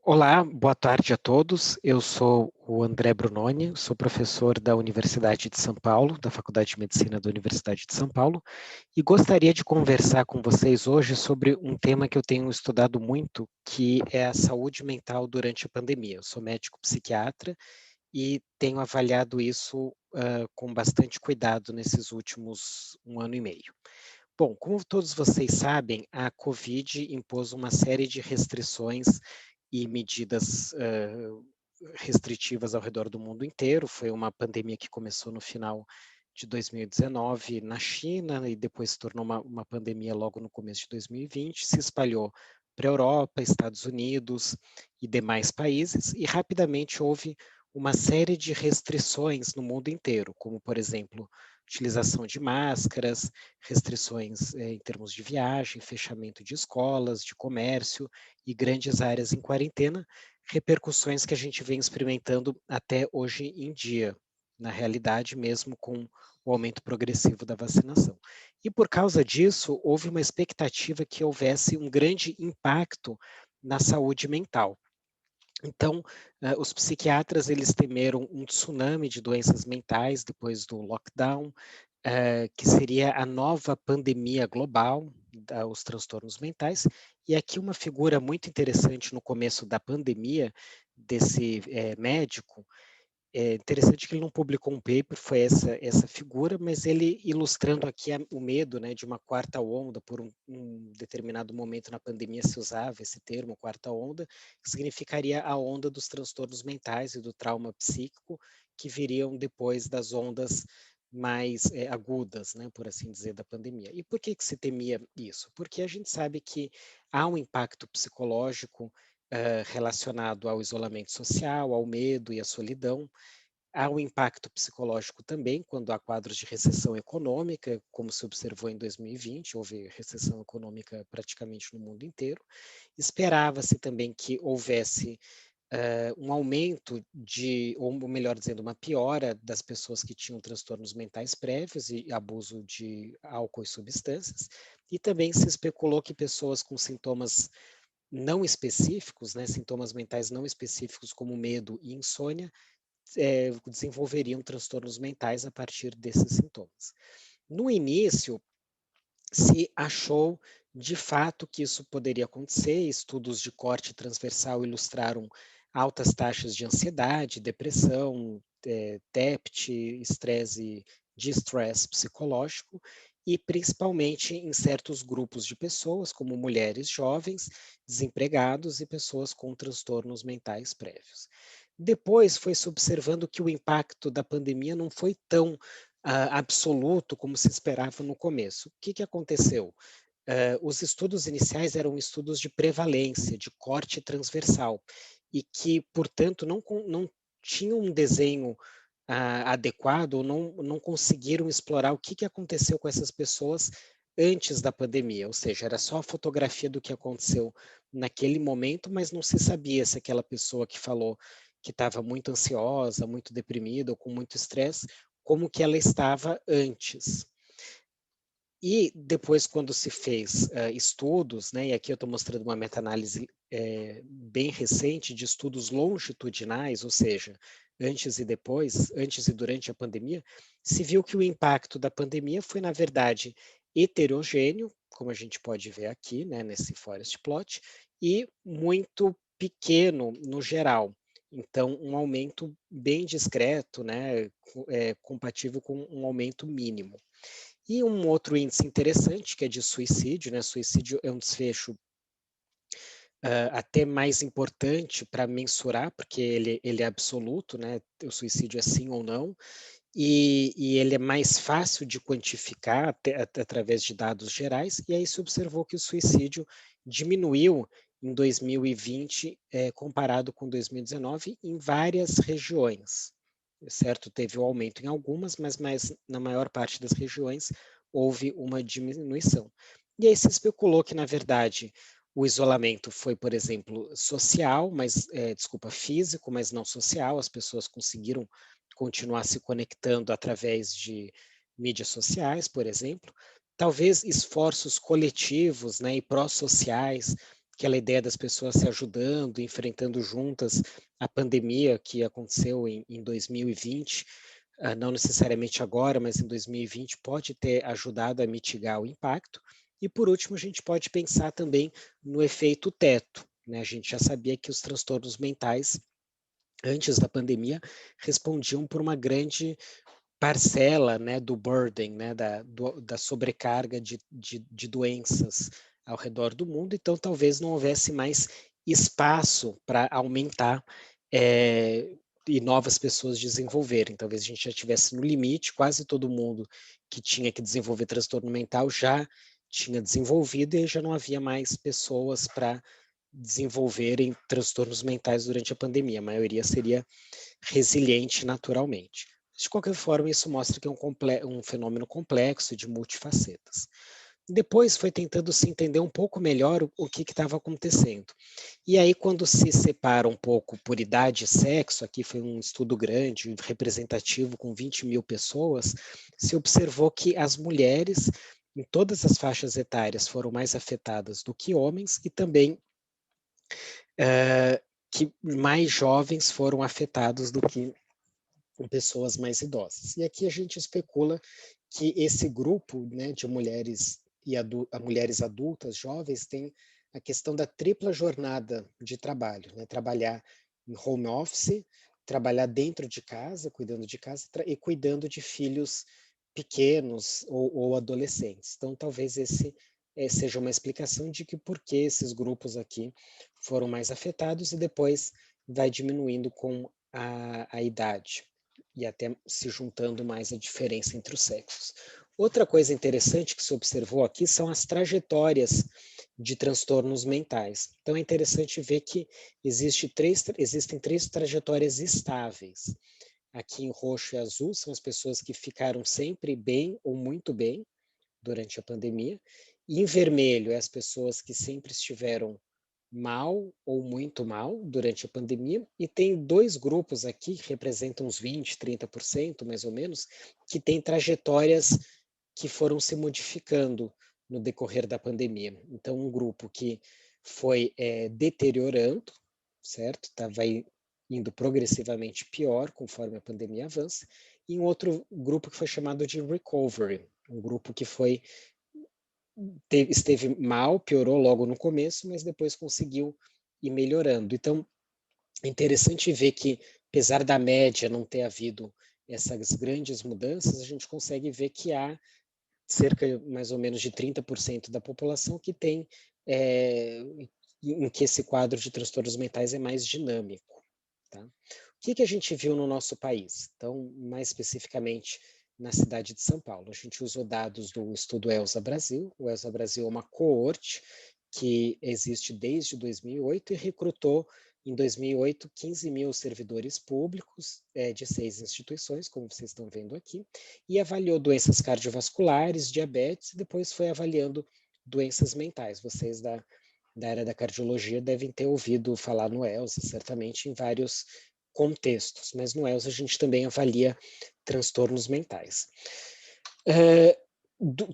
Olá, boa tarde a todos. Eu sou o André Brunoni, sou professor da Universidade de São Paulo, da Faculdade de Medicina da Universidade de São Paulo, e gostaria de conversar com vocês hoje sobre um tema que eu tenho estudado muito, que é a saúde mental durante a pandemia. Eu sou médico psiquiatra e tenho avaliado isso com bastante cuidado nesses últimos 1 ano e meio. Bom, como todos vocês sabem, a Covid impôs uma série de restrições e medidas restritivas ao redor do mundo inteiro. Foi uma pandemia que começou no final de 2019 na China e depois se tornou uma pandemia logo no começo de 2020, se espalhou para a Europa, Estados Unidos e demais países, e rapidamente houve uma série de restrições no mundo inteiro, como, por exemplo, utilização de máscaras, restrições em termos de viagem, fechamento de escolas, de comércio e grandes áreas em quarentena, repercussões que a gente vem experimentando até hoje em dia, na realidade, mesmo com o aumento progressivo da vacinação. E por causa disso, houve uma expectativa que houvesse um grande impacto na saúde mental. Então, os psiquiatras eles temeram um tsunami de doenças mentais depois do lockdown, que seria a nova pandemia global, os transtornos mentais. E aqui uma figura muito interessante no começo da pandemia, desse médico, é interessante que ele não publicou um paper, foi essa figura, mas ele ilustrando aqui o medo, né, de uma quarta onda, por um determinado momento na pandemia se usava esse termo, quarta onda, que significaria a onda dos transtornos mentais e do trauma psíquico, que viriam depois das ondas mais agudas, né, por assim dizer, da pandemia. E por que se temia isso? Porque a gente sabe que há um impacto psicológico relacionado ao isolamento social, ao medo e à solidão. Há um impacto psicológico também quando há quadros de recessão econômica, como se observou em 2020, houve recessão econômica praticamente no mundo inteiro. Esperava-se também que houvesse um aumento ou melhor dizendo, uma piora das pessoas que tinham transtornos mentais prévios e abuso de álcool e substâncias, e também se especulou que pessoas com sintomas não específicos, né, sintomas mentais não específicos como medo e insônia, desenvolveriam transtornos mentais a partir desses sintomas. No início, se achou de fato que isso poderia acontecer, estudos de corte transversal ilustraram altas taxas de ansiedade, depressão, TEPT, estresse, distress psicológico, e principalmente em certos grupos de pessoas, como mulheres jovens, desempregados e pessoas com transtornos mentais prévios. Depois foi se observando que o impacto da pandemia não foi tão absoluto como se esperava no começo. O que aconteceu? Os estudos iniciais eram estudos de prevalência, de corte transversal, e que, portanto, não tinham um desenho adequado, ou não conseguiram explorar o que aconteceu com essas pessoas antes da pandemia, ou seja, era só a fotografia do que aconteceu naquele momento, mas não se sabia se aquela pessoa que falou que estava muito ansiosa, muito deprimida ou com muito estresse, como que ela estava antes. E depois, quando se fez estudos, né, e aqui eu estou mostrando uma meta-análise bem recente de estudos longitudinais, ou seja, antes e depois, antes e durante a pandemia, se viu que o impacto da pandemia foi, na verdade, heterogêneo, como a gente pode ver aqui, né, nesse forest plot, e muito pequeno no geral. Então, um aumento bem discreto, né, compatível com um aumento mínimo. E um outro índice interessante, que é de suicídio, né? Suicídio é um desfecho até mais importante para mensurar, porque ele é absoluto, né? O suicídio é sim ou não, e ele é mais fácil de quantificar através de dados gerais, e aí se observou que o suicídio diminuiu em 2020, comparado com 2019, em várias regiões, certo? Teve um aumento em algumas, mas na maior parte das regiões houve uma diminuição. E aí se especulou que, na verdade, o isolamento foi, por exemplo, social, físico, mas não social. As pessoas conseguiram continuar se conectando através de mídias sociais, por exemplo. Talvez esforços coletivos, né, e pró-sociais aquela ideia das pessoas se ajudando, enfrentando juntas a pandemia que aconteceu em 2020, não necessariamente agora, mas em 2020, pode ter ajudado a mitigar o impacto. E, por último, a gente pode pensar também no efeito teto, né? A gente já sabia que os transtornos mentais, antes da pandemia, respondiam por uma grande parcela, né, do burden, né, da sobrecarga de doenças ao redor do mundo, então talvez não houvesse mais espaço para aumentar e novas pessoas desenvolverem. Talvez a gente já estivesse no limite, quase todo mundo que tinha que desenvolver transtorno mental já tinha desenvolvido e já não havia mais pessoas para desenvolverem transtornos mentais durante a pandemia. A maioria seria resiliente naturalmente. De qualquer forma, isso mostra que é um fenômeno complexo de multifacetas. Depois foi tentando se entender um pouco melhor o que estava acontecendo. E aí, quando se separa um pouco por idade e sexo, aqui foi um estudo grande, representativo, com 20 mil pessoas, se observou que as mulheres, em todas as faixas etárias, foram mais afetadas do que homens e também que mais jovens foram afetados do que com pessoas mais idosas. E aqui a gente especula que esse grupo, né, de mulheres e mulheres adultas, jovens, tem a questão da tripla jornada de trabalho, né? Trabalhar em home office, trabalhar dentro de casa, cuidando de casa e cuidando de filhos pequenos ou adolescentes. Então, talvez esse seja uma explicação de que por que esses grupos aqui foram mais afetados e depois vai diminuindo com a idade e até se juntando mais a diferença entre os sexos. Outra coisa interessante que se observou aqui são as trajetórias de transtornos mentais. Então é interessante ver que existem três trajetórias estáveis. Aqui em roxo e azul são as pessoas que ficaram sempre bem ou muito bem durante a pandemia. E em vermelho é as pessoas que sempre estiveram mal ou muito mal durante a pandemia, e tem dois grupos aqui, que representam uns 20, 30% mais ou menos, que têm trajetórias que foram se modificando no decorrer da pandemia. Então, um grupo que foi deteriorando, certo? Vai indo progressivamente pior conforme a pandemia avança, e um outro grupo que foi chamado de recovery, um grupo que esteve mal, piorou logo no começo, mas depois conseguiu ir melhorando. Então, é interessante ver que, apesar da média não ter havido essas grandes mudanças, a gente consegue ver que há cerca mais ou menos de 30% da população que tem, em que esse quadro de transtornos mentais é mais dinâmico. Tá? O que a gente viu no nosso país? Então, mais especificamente, na cidade de São Paulo. A gente usou dados do estudo ELSA Brasil. O ELSA Brasil é uma coorte que existe desde 2008 e recrutou, em 2008, 15 mil servidores públicos de 6 instituições, como vocês estão vendo aqui, e avaliou doenças cardiovasculares, diabetes, e depois foi avaliando doenças mentais. Vocês da área da cardiologia devem ter ouvido falar no ELSA, certamente, em vários contextos, mas no ELSA a gente também avalia transtornos mentais.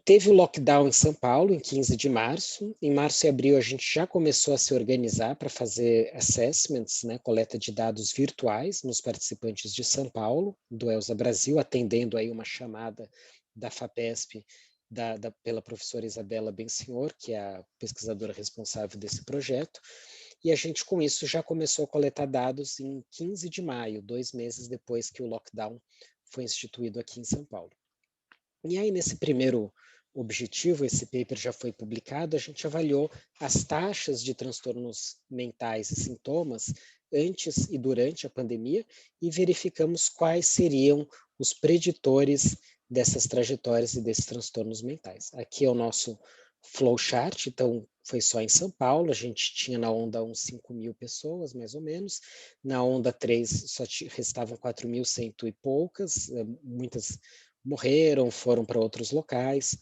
Teve o lockdown em São Paulo, em 15 de março. Em março e abril, a gente já começou a se organizar para fazer assessments, né, coleta de dados virtuais nos participantes de São Paulo, do ELSA Brasil, atendendo aí uma chamada da FAPESP, pela professora Isabela Bensenhor, que é a pesquisadora responsável desse projeto. E a gente, com isso, já começou a coletar dados em 15 de maio, 2 meses depois que o lockdown foi instituído aqui em São Paulo. E aí, nesse primeiro objetivo, esse paper já foi publicado, a gente avaliou as taxas de transtornos mentais e sintomas antes e durante a pandemia e verificamos quais seriam os preditores dessas trajetórias e desses transtornos mentais. Aqui é o nosso flowchart, então foi só em São Paulo, a gente tinha na onda 1 5 mil pessoas, mais ou menos, na onda 3 só restavam 4.100 e poucas, muitas morreram, foram para outros locais,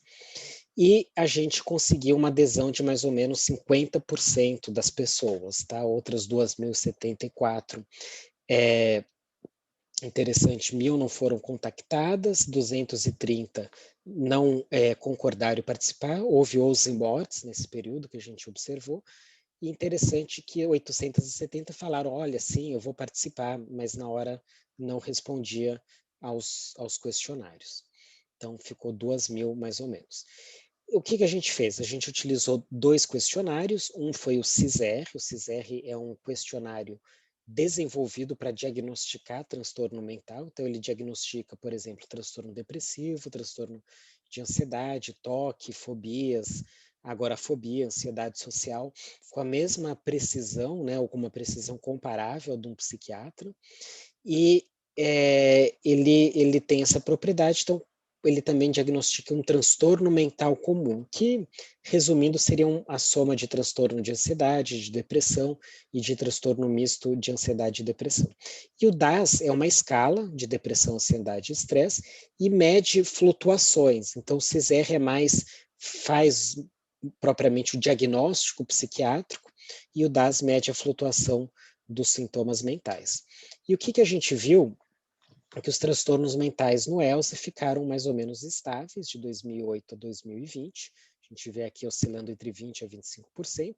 e a gente conseguiu uma adesão de mais ou menos 50% das pessoas, tá? Outras 2.074 interessante, 1.000 não foram contactadas, 230 não concordaram em participar, houve 11 mortes nesse período que a gente observou, E interessante que 870 falaram, olha, sim, eu vou participar, mas na hora não respondia aos questionários. Então, ficou 2.000 mais ou menos. O que a gente fez? A gente utilizou 2 questionários, um foi o CISR é um questionário desenvolvido para diagnosticar transtorno mental, então ele diagnostica, por exemplo, transtorno depressivo, transtorno de ansiedade, toque, fobias, agorafobia, ansiedade social, com a mesma precisão, né, ou com uma precisão comparável a de um psiquiatra, e ele tem essa propriedade, então ele também diagnostica um transtorno mental comum, que, resumindo, seria a soma de transtorno de ansiedade, de depressão e de transtorno misto de ansiedade e depressão. E o DAS é uma escala de depressão, ansiedade e estresse e mede flutuações. Então, o CISR faz propriamente o diagnóstico psiquiátrico e o DAS mede a flutuação dos sintomas mentais. E o que a gente viu é que os transtornos mentais no ELSE ficaram mais ou menos estáveis de 2008 a 2020. A gente vê aqui oscilando entre 20% a 25%,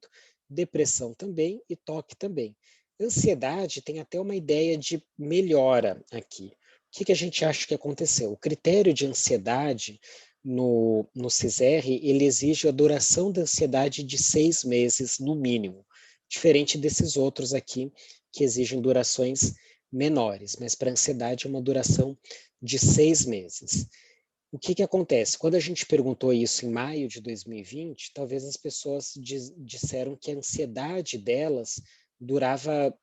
depressão também e toque também. Ansiedade tem até uma ideia de melhora aqui. O que a gente acha que aconteceu? O critério de ansiedade no CISR, ele exige a duração da ansiedade de 6 meses no mínimo, diferente desses outros aqui que exigem durações menores, mas para ansiedade é uma duração de 6 meses. O que acontece? Quando a gente perguntou isso em maio de 2020, talvez as pessoas disseram que a ansiedade delas durava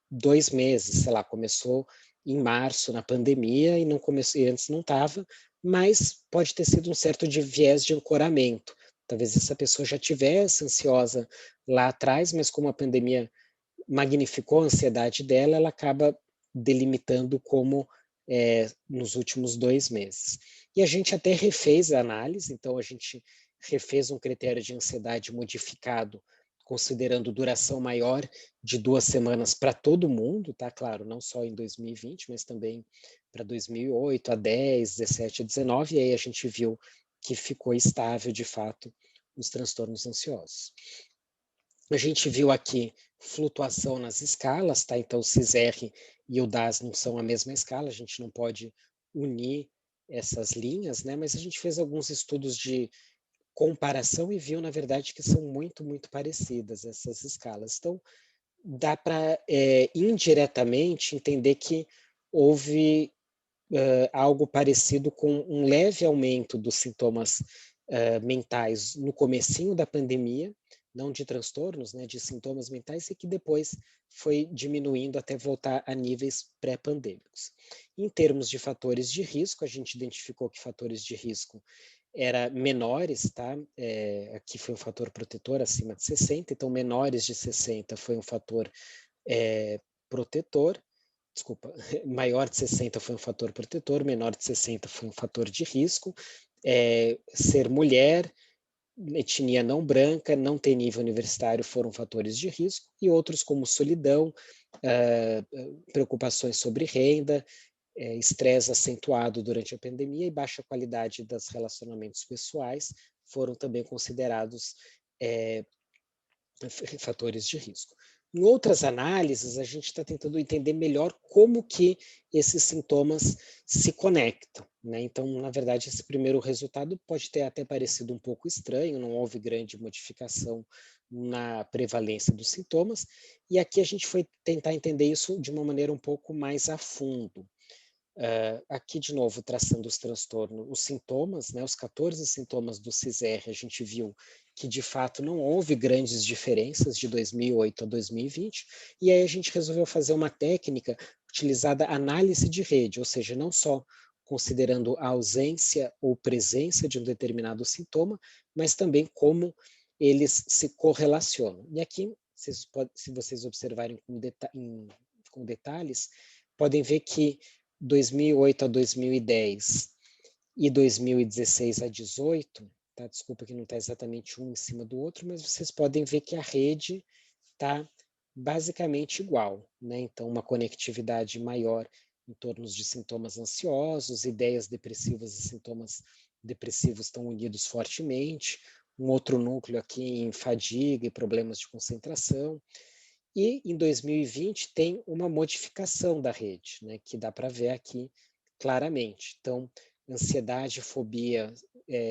2 meses, sei lá, começou em março, na pandemia, e não começou, e antes não estava, mas pode ter sido um certo viés de ancoramento. Talvez essa pessoa já tivesse ansiosa lá atrás, mas como a pandemia magnificou a ansiedade dela, ela acaba delimitando como nos últimos 2 meses. E a gente até refez a análise, então a gente refez um critério de ansiedade modificado, considerando duração maior de 2 semanas para todo mundo, tá? Claro, não só em 2020, mas também para 2008, a 10, 17, a 19, e aí a gente viu que ficou estável, de fato, os transtornos ansiosos. A gente viu aqui flutuação nas escalas, tá? Então, o CISR e o DAS não são a mesma escala, a gente não pode unir essas linhas, né? Mas a gente fez alguns estudos de comparação e viu, na verdade, que são muito, muito parecidas essas escalas. Então, dá para indiretamente entender que houve algo parecido com um leve aumento dos sintomas mentais no comecinho da pandemia, não de transtornos, né, de sintomas mentais, e que depois foi diminuindo até voltar a níveis pré-pandêmicos. Em termos de fatores de risco, a gente identificou que fatores de risco eram menores, tá? Aqui foi um fator protetor acima de 60, então menores de 60 foi um fator protetor, desculpa, maior de 60 foi um fator protetor, menor de 60 foi um fator de risco, ser mulher, etnia não branca, não ter nível universitário foram fatores de risco, e outros como solidão, preocupações sobre renda, estresse acentuado durante a pandemia e baixa qualidade dos relacionamentos pessoais foram também considerados fatores de risco. Em outras análises, a gente está tentando entender melhor como que esses sintomas se conectam, né? Então, na verdade, esse primeiro resultado pode ter até parecido um pouco estranho, não houve grande modificação na prevalência dos sintomas, e aqui a gente foi tentar entender isso de uma maneira um pouco mais a fundo. Aqui, de novo, traçando os transtornos, os sintomas, né, os 14 sintomas do CISR, a gente viu que, de fato, não houve grandes diferenças de 2008 a 2020, e aí a gente resolveu fazer uma técnica utilizada análise de rede, ou seja, não só considerando a ausência ou presença de um determinado sintoma, mas também como eles se correlacionam. E aqui, se vocês observarem com detalhes, podem ver que 2008 a 2010 e 2016 a 18, tá? Desculpa que não está exatamente um em cima do outro, mas vocês podem ver que a rede está basicamente igual, né? Então, uma conectividade maior em torno de sintomas ansiosos, ideias depressivas e sintomas depressivos estão unidos fortemente, um outro núcleo aqui em fadiga e problemas de concentração. E em 2020 tem uma modificação da rede, né, que dá para ver aqui claramente. Então, ansiedade, fobia,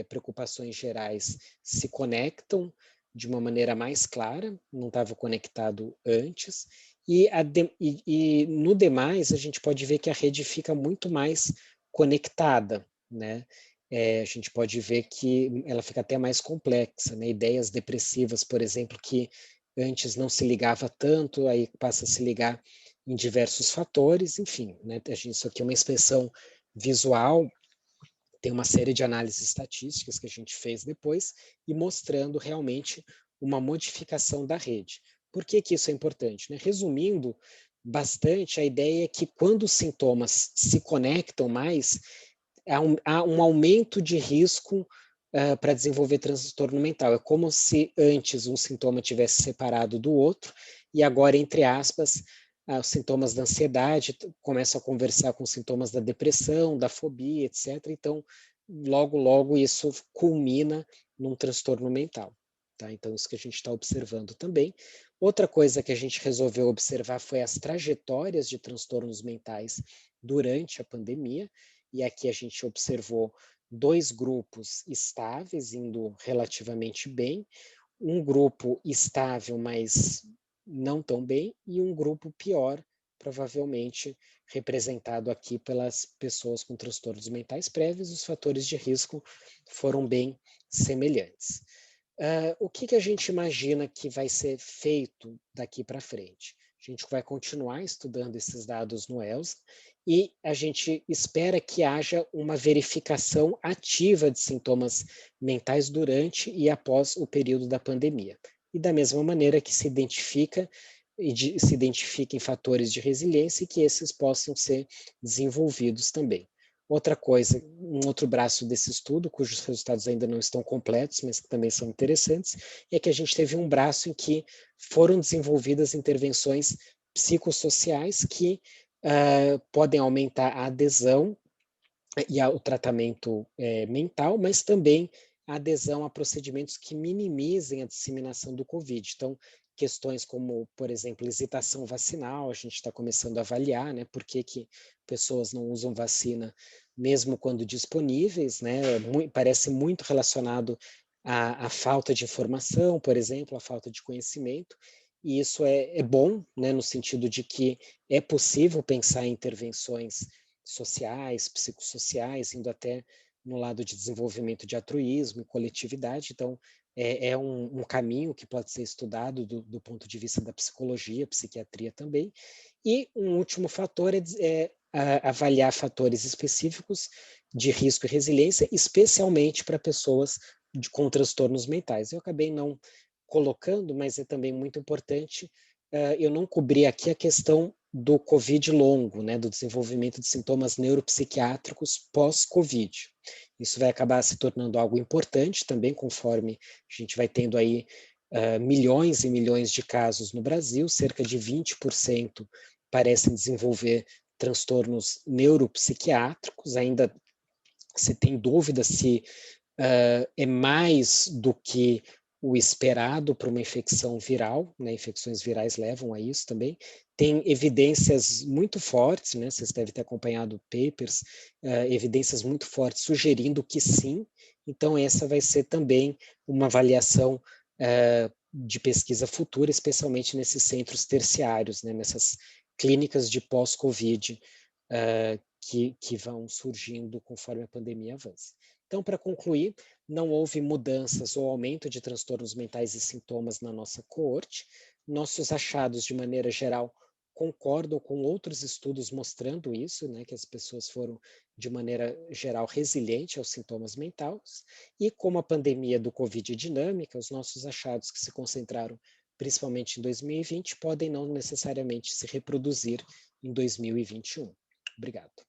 preocupações gerais se conectam de uma maneira mais clara, não estava conectado antes, e no demais a gente pode ver que a rede fica muito mais conectada, né? A gente pode ver que ela fica até mais complexa, né? Ideias depressivas, por exemplo, que antes não se ligava tanto, aí passa a se ligar em diversos fatores, enfim, né? Isso aqui é uma expressão visual, tem uma série de análises estatísticas que a gente fez depois e mostrando realmente uma modificação da rede. Por que que isso é importante, né? Resumindo bastante, a ideia é que quando os sintomas se conectam mais, há um aumento de risco para desenvolver transtorno mental. É como se antes um sintoma tivesse separado do outro e agora, entre aspas, os sintomas da ansiedade começam a conversar com os sintomas da depressão, da fobia, etc. Então, logo, logo isso culmina num transtorno mental. Tá? Então, isso que a gente está observando também. Outra coisa que a gente resolveu observar foi as trajetórias de transtornos mentais durante a pandemia, e aqui a gente observou 2 grupos estáveis, indo relativamente bem, um grupo estável, mas não tão bem, e um grupo pior, provavelmente representado aqui pelas pessoas com transtornos mentais prévios, os fatores de risco foram bem semelhantes. O que a gente imagina que vai ser feito daqui para frente? A gente vai continuar estudando esses dados no ELSA e a gente espera que haja uma verificação ativa de sintomas mentais durante e após o período da pandemia. E da mesma maneira que se identifiquem fatores de resiliência e que esses possam ser desenvolvidos também. Outra coisa, um outro braço desse estudo, cujos resultados ainda não estão completos, mas que também são interessantes, é que a gente teve um braço em que foram desenvolvidas intervenções psicossociais que podem aumentar a adesão e o tratamento mental, mas também a adesão a procedimentos que minimizem a disseminação do Covid. Então, questões como, por exemplo, hesitação vacinal, a gente está começando a avaliar, né, por que pessoas não usam vacina mesmo quando disponíveis, né, parece muito relacionado à falta de informação, por exemplo, à falta de conhecimento, e isso é bom, né, no sentido de que é possível pensar em intervenções sociais, psicossociais, indo até no lado de desenvolvimento de altruísmo e coletividade. Então, é um caminho que pode ser estudado do ponto de vista da psicologia, psiquiatria também. E um último fator é avaliar fatores específicos de risco e resiliência, especialmente para pessoas com transtornos mentais. Eu acabei não colocando, mas é também muito importante, eu não cobri aqui a questão do COVID longo, né, do desenvolvimento de sintomas neuropsiquiátricos pós-COVID. Isso vai acabar se tornando algo importante também, conforme a gente vai tendo aí milhões e milhões de casos no Brasil, cerca de 20% parecem desenvolver transtornos neuropsiquiátricos, ainda se tem dúvida se é mais do que o esperado para uma infecção viral, né? Infecções virais levam a isso também. Tem evidências muito fortes, né? Vocês devem ter acompanhado papers, evidências muito fortes sugerindo que sim. Então, essa vai ser também uma avaliação de pesquisa futura, especialmente nesses centros terciários, né? Nessas clínicas de pós-Covid que vão surgindo conforme a pandemia avança. Então, para concluir, não houve mudanças ou aumento de transtornos mentais e sintomas na nossa coorte. Nossos achados, de maneira geral, concordam com outros estudos mostrando isso, né, que as pessoas foram, de maneira geral, resilientes aos sintomas mentais. E como a pandemia do Covid é dinâmica, os nossos achados que se concentraram principalmente em 2020 podem não necessariamente se reproduzir em 2021. Obrigado.